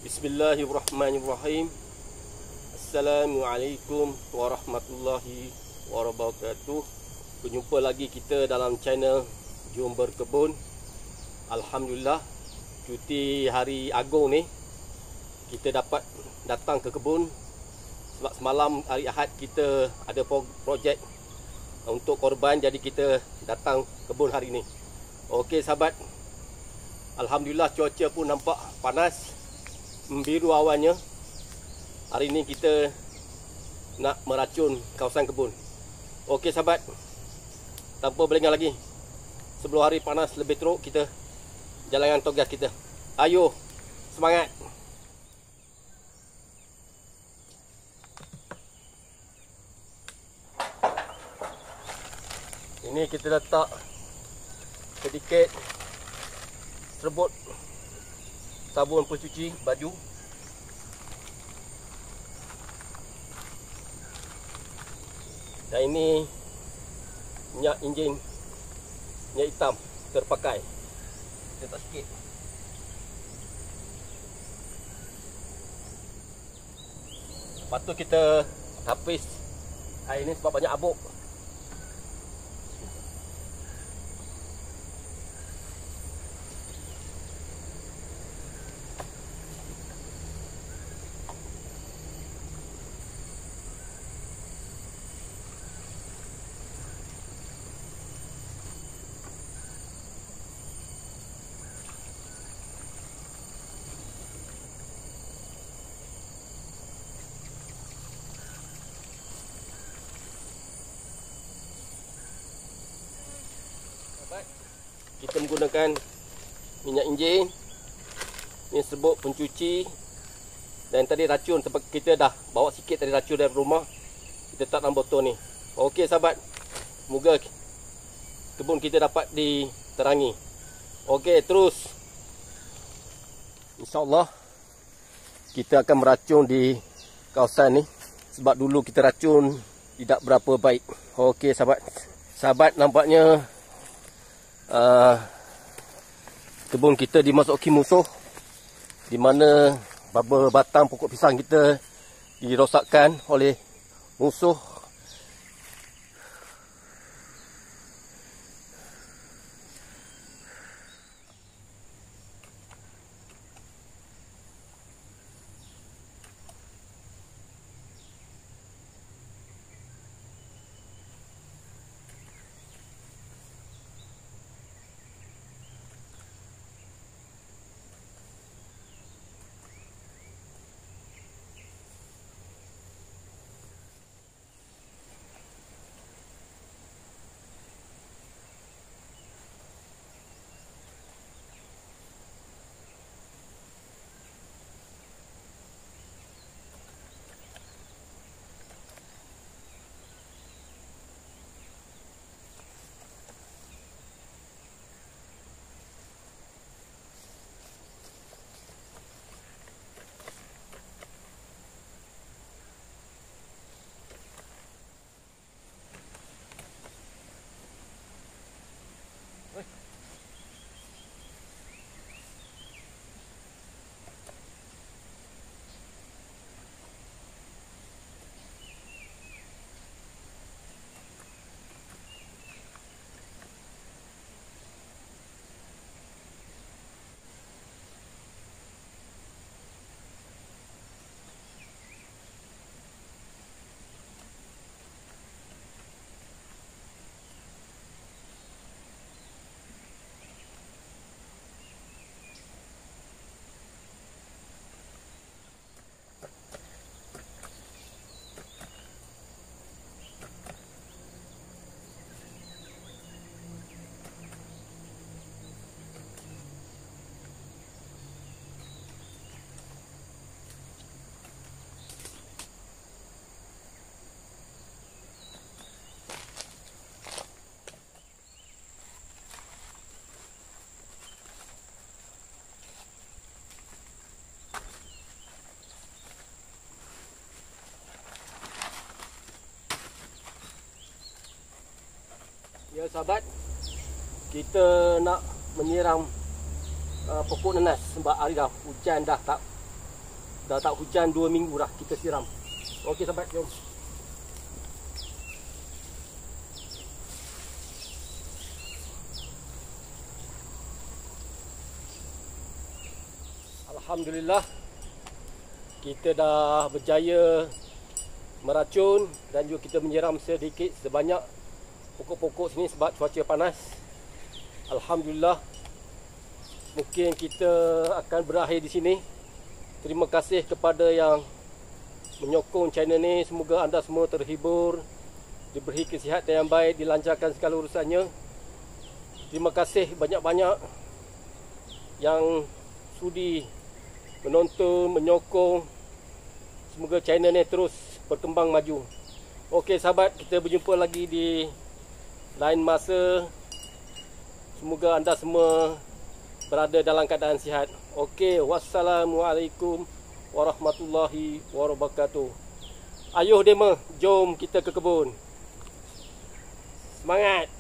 Bismillahirrahmanirrahim. Assalamualaikum warahmatullahi wabarakatuh. Berjumpa lagi kita dalam channel Jom Berkebun. Alhamdulillah, cuti hari Agung ni kita dapat datang ke kebun. Sebab semalam hari Ahad kita ada projek untuk korban, jadi kita datang kebun hari ni. Okey sahabat, alhamdulillah cuaca pun nampak panas, biru awannya. Hari ni kita nak meracun kawasan kebun. Okey sahabat, tanpa berlengah lagi, sebelum hari panas lebih teruk, kita jalankan tugas kita. Ayo, semangat. Ini kita letak sedikit serbuk sabun pencuci baju. Dan ini minyak enjin, minyak hitam terpakai. Kita letak sikit. Lepas tu kita tapis air ni sebab banyak abuk. Kita menggunakan minyak enjin, ini serbuk pencuci, dan tadi racun sebab kita dah bawa sikit tadi racun dari rumah, kita letak dalam botol ni. Okey sahabat, moga kebun kita dapat diterangi. Okey, terus InsyaAllah kita akan meracun di kawasan ni, sebab dulu kita racun tidak berapa baik. Okey sahabat, nampaknya kebun kita dimasuki musuh, di mana beberapa batang pokok pisang kita dirosakkan oleh musuh. Ya sahabat, kita nak menyiram pokok nanas sebab hari dah hujan dah tak Dah tak hujan 2 minggu dah kita siram. Okey sahabat, jom. Alhamdulillah, kita dah berjaya meracun dan juga kita menyiram sedikit sebanyak pokok-pokok sini sebab cuaca panas. Alhamdulillah, mungkin kita akan berakhir di sini. Terima kasih kepada yang menyokong channel ni. Semoga anda semua terhibur, diberi kesihatan yang baik, dilancarkan segala urusannya. Terima kasih banyak-banyak yang sudi menonton, menyokong. Semoga channel ni terus berkembang maju. Okey sahabat, kita berjumpa lagi di lain masa. Semoga anda semua berada dalam keadaan sihat. Okey, wassalamualaikum warahmatullahi wabarakatuh. Ayuh dema, jom kita ke kebun. Semangat.